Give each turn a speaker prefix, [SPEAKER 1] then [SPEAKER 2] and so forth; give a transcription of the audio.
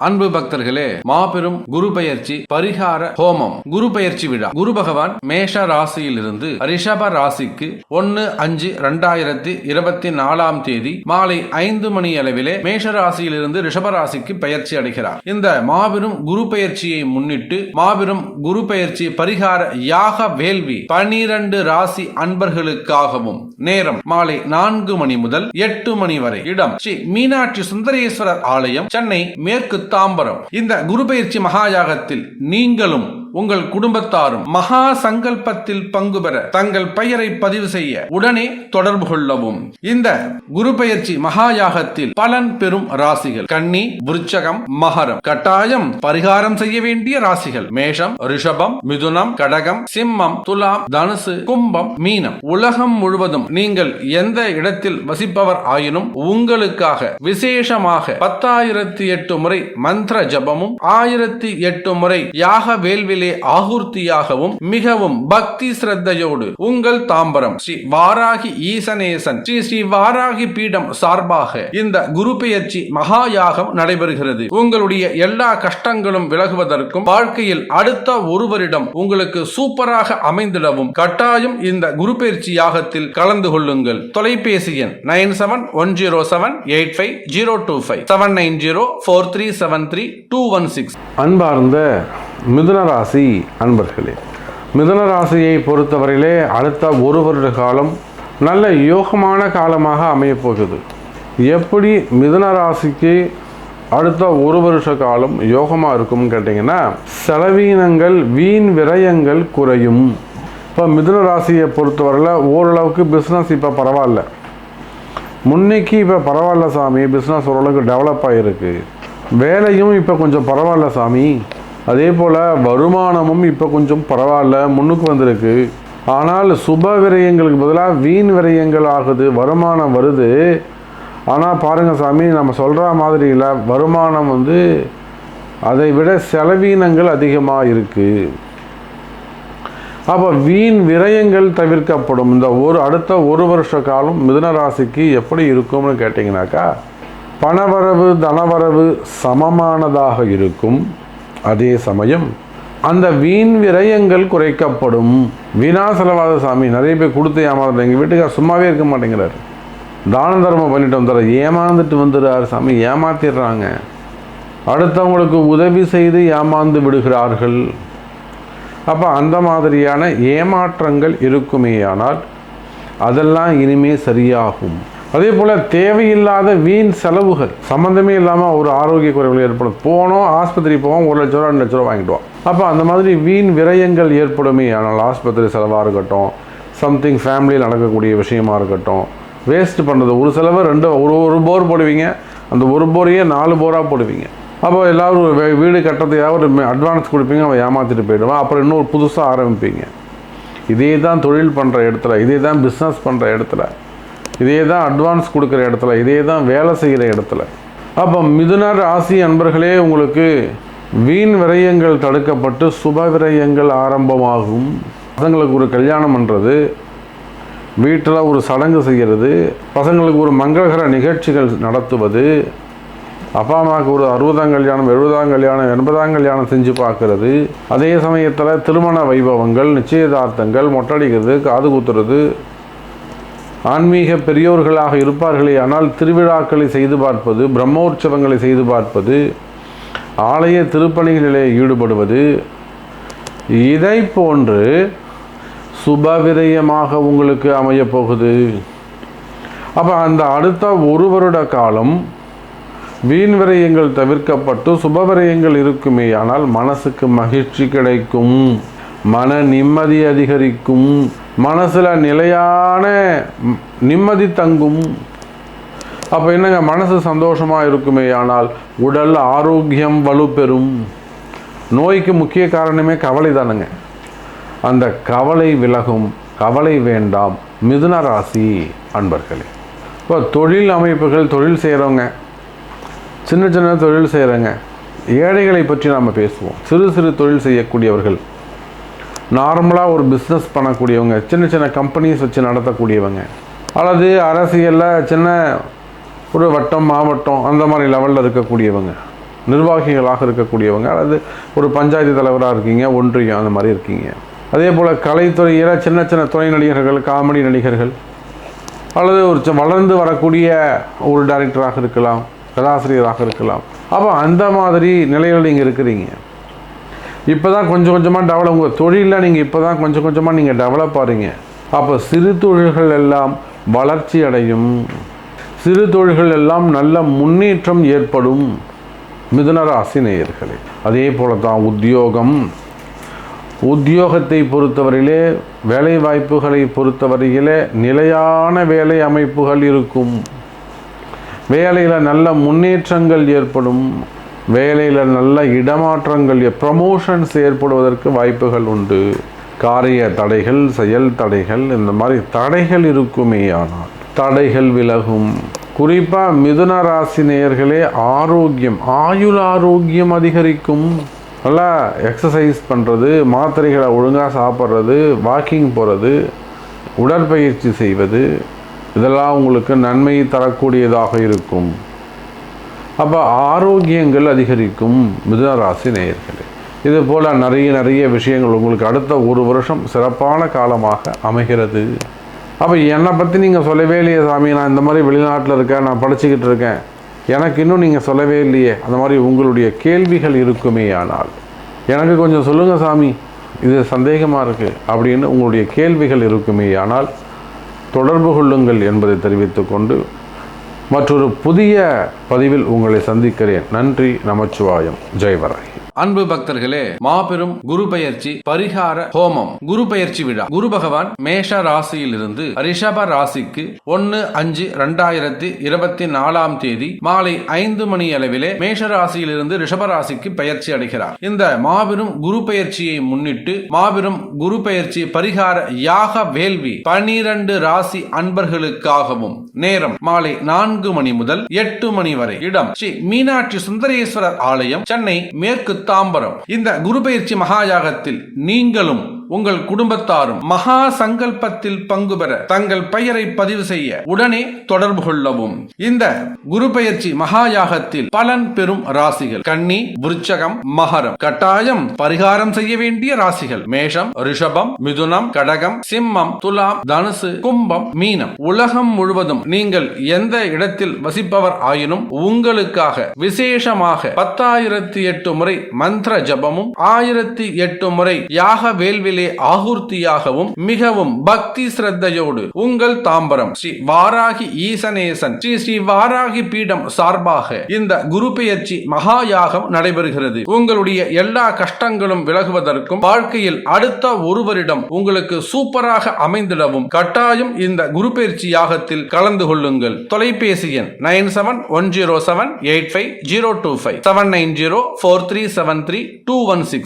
[SPEAKER 1] அன்பு பக்தர்களே, மாபெரும் குரு பெயர்ச்சி பரிகார ஹோமம் குரு பெயர்ச்சி விழா. குரு பகவான் மேஷ ராசியில் இருந்து ரிஷப ராசிக்கு 1/5/2024 மாலை 5 மணி அளவிலே மேஷ ராசியில் இருந்து ரிஷப ராசிக்கு பெயர்ச்சி அடைகிறார். இந்த மாபெரும் குரு பெயர்ச்சியை முன்னிட்டு மாபெரும் குரு பெயர்ச்சி பரிகார யாக வேள்வி 12 ராசி அன்பர்களுக்காகவும் நேரம் மாலை 4 மணி முதல் 8 மணி வரை. இடம் ஸ்ரீ மீனாட்சி சுந்தரேஸ்வரர் ஆலயம், சென்னை மேற்கு தாம்பரம். இந்த குரு பெயர்ச்சி மகாயாகத்தில் நீங்களும் உங்கள் குடும்பத்தாரும் மகா சங்கல்பத்தில் பங்கு பெற தங்கள் பெயரை பதிவு செய்ய உடனே தொடர்பு கொள்ளவும். இந்த குரு பெயர்ச்சி மகாயாகத்தில் பலன் பெறும் ராசிகள் கன்னி, விருச்சகம், மகரம். கட்டாயம் பரிகாரம் செய்ய வேண்டிய ராசிகள் மேஷம், ரிஷபம், மிதுனம், கடகம், சிம்மம், துலாம், தனுசு, கும்பம், மீனம். உலகம் முழுவதும் நீங்கள் எந்த இடத்தில் வசிப்பவர் ஆயினும் உங்களுக்காக விசேஷமாக 10,008 முறை மந்திர ஜபமும் 1008 முறை யாக வேள்விலே ஆகுர்த்தியாகவும் மிகவும் பக்தி சிரத்தையோடு உங்கள் தாம்பரம் ஸ்ரீ வாராகி ஈசனேசன் ஸ்ரீ வாராகி பீடம் சார்பாக இந்த குரு பெயர்ச்சி மகாயாகம் நடைபெறுகிறது. உங்களுடைய எல்லா கஷ்டங்களும் விலகுவதற்கும் வாழ்க்கையில் அடுத்த ஒரு வருடம் உங்களுக்கு சூப்பராக அமைந்திடவும் கட்டாயம் இந்த குரு பெயர்ச்சி யாகத்தில் கலந்து கொள்ளுங்கள். தொலைபேசி எண் 9717850225 7904373 அன்பார்ந்த மிதுன ராசி அன்பர்களே, மிதுன ராசியை பொறுத்தவரையிலே அடுத்த ஒரு வருட காலம் நல்ல யோகமான காலமாக அமையப் போகுது. எப்படி மிதுன ராசிக்கு அடுத்த ஒரு வருஷ காலம் யோகமாக இருக்கும்னு கேட்டிங்கன்னா, செலவீனங்கள் வீண் விரயங்கள் குறையும். இப்போ மிதுன ராசியை பொறுத்தவரையில் ஓரளவுக்கு பிஸ்னஸ் இப்போ பரவாயில்ல, முன்னைக்கு இப்போ பரவாயில்ல சாமி, பிஸ்னஸ் ஓரளவுக்கு டெவலப் ஆகிருக்கு, வேலையும் இப்போ கொஞ்சம் பரவாயில்ல சாமி, அதே போல் வருமானமும் இப்போ கொஞ்சம் பரவாயில்ல முன்னுக்கு வந்திருக்கு. ஆனால் சுப விரயங்களுக்கு பதிலாக வீண் விரயங்கள் ஆகுது. வருமானம் வருது, ஆனால் பாருங்கள் சாமி, நம்ம சொல்கிற மாதிரி இல்லை, வருமானம் அதை விட செலவீனங்கள் அதிகமாக இருக்குது. அப்போ வீண் விரயங்கள் தவிர்க்கப்படும். இந்த அடுத்த ஒரு வருஷ காலம் மிதுன ராசிக்கு எப்படி இருக்கும்னு கேட்டிங்கனாக்கா, பணவரவு தனவரவு சமமானதாக இருக்கும். அதே சமயம் அந்த வீண் விரயங்கள் குறைக்கப்படும். வீணா செலவாத சாமி, நிறைய பேர் கொடுத்து ஏமாறுறது. எங்கள் வீட்டுக்கார் சும்மாவே இருக்க மாட்டேங்கிறார், தான தர்மம் பண்ணிட்டு வந்துடுற, ஏமாந்துட்டு வந்துடுறாரு சாமி, ஏமாத்திடுறாங்க, அடுத்தவங்களுக்கு உதவி செய்து ஏமாந்து விடுகிறார்கள். அப்போ அந்த மாதிரியான ஏமாற்றங்கள் இருக்குமேயானால் அதெல்லாம் இனிமே சரியாகும். அதே போல் தேவையில்லாத வீண் செலவுகள் சம்மந்தமே இல்லாமல் ஒரு ஆரோக்கிய குறைவுகள் ஏற்படும். போனோம் ஆஸ்பத்திரி போவோம், 1 லட்ச ரூபா 2 லட்ச ரூபா வாங்கிடுவோம். அப்போ அந்த மாதிரி வீண் விரயங்கள் ஏற்படுமே ஆனால் ஆஸ்பத்திரி செலவாக இருக்கட்டும், சம்திங் ஃபேமிலியில் நடக்கக்கூடிய விஷயமா இருக்கட்டும், வேஸ்ட் பண்ணுறது. ஒரு செலவு ஒரு போர் போடுவீங்க, அந்த ஒரு போரையே 4 போராக போடுவீங்க. அப்போ எல்லோரும் வீடு கட்டுறதுக்காக ஒரு அட்வான்ஸ் கொடுப்பீங்க, அவன் ஏமாற்றிட்டு போயிடுவான். அப்புறம் இன்னொரு புதுசாக ஆரம்பிப்பீங்க. இதே தான் தொழில் பண்ணுற இடத்துல, இதே தான் பிஸ்னஸ் பண்ணுற இடத்துல, இதே தான் அட்வான்ஸ் கொடுக்குற இடத்துல, இதே தான் வேலை செய்கிற இடத்துல. அப்போ மிதுன ராசி அன்பர்களே, உங்களுக்கு வீண் விரயங்கள் தடுக்கப்பட்டு சுப விரயங்கள் ஆரம்பமாகும். பசங்களுக்கு ஒரு கல்யாணம் பண்ணுறது, வீட்டில் ஒரு சடங்கு செய்கிறது, பசங்களுக்கு ஒரு மங்களகர நிகழ்ச்சிகள் நடத்துவது, அப்பா அம்மாவுக்கு ஒரு 60ஆம் கல்யாணம் 70ஆம் கல்யாணம் 80ஆம் கல்யாணம் செஞ்சு பார்க்கறது. அதே சமயத்தில் திருமண வைபவங்கள், நிச்சயதார்த்தங்கள், மொட்டடிக்கிறது, காது குத்துறது. ஆன்மீக பெரியோர்களாக இருப்பார்களே ஆனால் திருவிழாக்களை செய்து பார்ப்பது, பிரம்மோற்சவங்களை செய்து பார்ப்பது, ஆலய திருப்பணிகளிலே ஈடுபடுவது, இதை போன்று சுபவிரயமாக உங்களுக்கு அமையப் போகுது. அப்போ அந்த அடுத்த ஒரு வருட காலம் வீண் விரயங்கள் தவிர்க்கப்பட்டு சுபவிரயங்கள் இருக்குமே ஆனால் மனசுக்கு மகிழ்ச்சி கிடைக்கும், மன நிம்மதி அதிகரிக்கும், மனசில் நிலையான நிம்மதி தங்கும். அப்போ என்னங்க, மனசு சந்தோஷமாக இருக்குமே ஆனால் உடல் ஆரோக்கியம் வலுப்பெறும். நோய்க்கு முக்கிய காரணமே கவலை தானுங்க. அந்த கவலை விலகும். கவலை வேண்டாம் மிதுன ராசி அன்பர்களே. இப்போ தொழில் அமைப்புகள், தொழில் செய்கிறவங்க, சின்ன சின்ன தொழில் செய்கிறவங்க, ஏழைகளை பற்றி நாம் பேசுவோம். சிறு சிறு தொழில் செய்யக்கூடியவர்கள், நார்மலாக ஒரு பிஸ்னஸ் பண்ணக்கூடியவங்க, சின்ன சின்ன கம்பெனிஸ் வச்சு நடத்தக்கூடியவங்க, அல்லது அரசியலில் சின்ன ஒரு வட்டம் மாவட்டம் அந்த மாதிரி லெவலில் இருக்கக்கூடியவங்க, நிர்வாகிகளாக இருக்கக்கூடியவங்க, அல்லது ஒரு பஞ்சாயத்து தலைவராக இருக்கீங்க, ஒன்றியம் அந்த மாதிரி இருக்கீங்க. அதே போல் கலைத்துறையில் சின்ன சின்ன துணை நடிகர்கள், காமெடி நடிகர்கள், அல்லது ஒரு வளர்ந்து வரக்கூடிய ஒரு டைரக்டராக இருக்கலாம், கதாசிரியராக இருக்கலாம். அப்போ அந்த மாதிரி நிலையில் நீங்கள் இருக்கிறீங்க. இப்போ தான் கொஞ்சம் கொஞ்சமாக டெவலப், உங்கள் தொழிலில் நீங்கள் இப்போ தான் கொஞ்சம் கொஞ்சமாக நீங்கள் டெவலப் ஆகிறீங்க. அப்போ சிறு தொழில்கள் எல்லாம் வளர்ச்சி அடையும், சிறு தொழில்கள் எல்லாம் நல்ல முன்னேற்றம் ஏற்படும். மிதுன ராசி நேயர்களே, அதே போல தான் உத்தியோகத்தை பொறுத்தவரையிலே, வேலை வாய்ப்புகளை பொறுத்தவரையிலே நிலையான வேலை அமைப்புகள் இருக்கும். வேலையில் நல்ல முன்னேற்றங்கள் ஏற்படும், வேலையில் நல்ல இடமாற்றங்கள், ப்ரமோஷன்ஸ் ஏற்படுவதற்கு வாய்ப்புகள் உண்டு. காரிய தடைகள், செயல் தடைகள், இந்த மாதிரி தடைகள் இருக்குமே, ஆனால் தடைகள் விலகும். குறிப்பாக மிதுன ராசி நேயர்களே, ஆரோக்கியம், ஆயுள் ஆரோக்கியம் அதிகரிக்கும். நல்லா எக்ஸசைஸ் பண்ணுறது, மாத்திரைகளை ஒழுங்காக சாப்பிட்றது, வாக்கிங் போகிறது, உடற்பயிற்சி செய்வது, இதெல்லாம் உங்களுக்கு நன்மை தரக்கூடியதாக இருக்கும். அப்போ ஆரோக்கியங்கள் அதிகரிக்கும் மிதுன ராசி நேயர்களே. இது போல் நிறைய விஷயங்கள் உங்களுக்கு அடுத்த ஒரு வருஷம் சிறப்பான காலமாக அமைகிறது. அப்போ என்னை பற்றி நீங்கள் சொல்லவே இல்லையே சாமி, நான் இந்த மாதிரி வெளிநாட்டில் இருக்கேன், நான் படிச்சுக்கிட்டு இருக்கேன், எனக்கு இன்னும் நீங்கள் சொல்லவே இல்லையே, அந்த மாதிரி உங்களுடைய கேள்விகள் இருக்குமே, ஆனால் எனக்கு கொஞ்சம் சொல்லுங்கள் சாமி, இது சந்தேகமாக இருக்குது அப்படின்னு உங்களுடைய கேள்விகள் இருக்குமே, ஆனால் தொடர்பு கொள்ளுங்கள் என்பதை தெரிவித்துக்கொண்டு மற்றொரு புதிய பதிவில் உங்களை சந்திக்கிறேன். நன்றி, நமச்சிவாயம், ஜெய்வராய்.
[SPEAKER 2] அன்பு பக்தர்களே, மாபெரும் குரு பெயர்ச்சி பரிகார ஹோமம், குரு பெயர்ச்சி விழா. குரு பகவான் மேஷ ராசியிலிருந்து ரிஷப ராசிக்கு 1/5/2024 மாலை 5 மணி அளவிலே மேஷ ராசியிலிருந்து ரிஷப ராசிக்கு பெயர்ச்சி அடைகிறார். இந்த மாபெரும் குரு பெயர்ச்சியை முன்னிட்டு மாபெரும் குரு பெயர்ச்சி பரிகார யாக வேள்வி 12 ராசி அன்பர்களுக்காகவும் நேரம் மாலை 4 மணி முதல் 8 மணி வரை. இடம் ஸ்ரீ மீனாட்சி சுந்தரேஸ்வரர் ஆலயம், சென்னை மேற்கு தாம்பரம். இந்த குரு பெயர்ச்சி மகாயாகத்தில் நீங்களும் உங்கள் குடும்பத்தாரும் மகா சங்கல்பத்தில் பங்கு பெற தங்கள் பெயரை பதிவு செய்ய உடனே தொடர்பு கொள்ளவும். இந்த குரு பெயர்ச்சி மகாயாகத்தில் பலன் பெறும் ராசிகள் கன்னி, விருச்சகம், மகரம். கட்டாயம் பரிகாரம் செய்ய வேண்டிய ராசிகள் மேஷம், ரிஷபம், மிதுனம், கடகம், சிம்மம், துலாம், தனுசு, கும்பம், மீனம். உலகம் முழுவதும் நீங்கள் எந்த இடத்தில் வசிப்பவர் ஆயினும் உங்களுக்காக விசேஷமாக 10,008 முறை மந்திர ஜபமும் 1008 முறை யாக வேள்வி ஆகுர்த்தியாகவும் மிகவும் பக்தி சிரத்தையோடு உங்கள் தாம்பரம் ஸ்ரீ வாராகி ஈசனேசன் ஸ்ரீ வாராகி பீடம் சார்பாக இந்த குரு பெயர்ச்சி மகாயாகம் நடைபெறுகிறது. உங்களுடைய எல்லா கஷ்டங்களும் விலகுவதற்கும் வாழ்க்கையில் அடுத்த ஒருவரிடம் உங்களுக்கு சூப்பராக அமைந்திடவும் கட்டாயம் இந்த குரு பெயர்ச்சி யாகத்தில் கலந்து கொள்ளுங்கள். தொலைபேசி எண் 9710785025 7904373 216.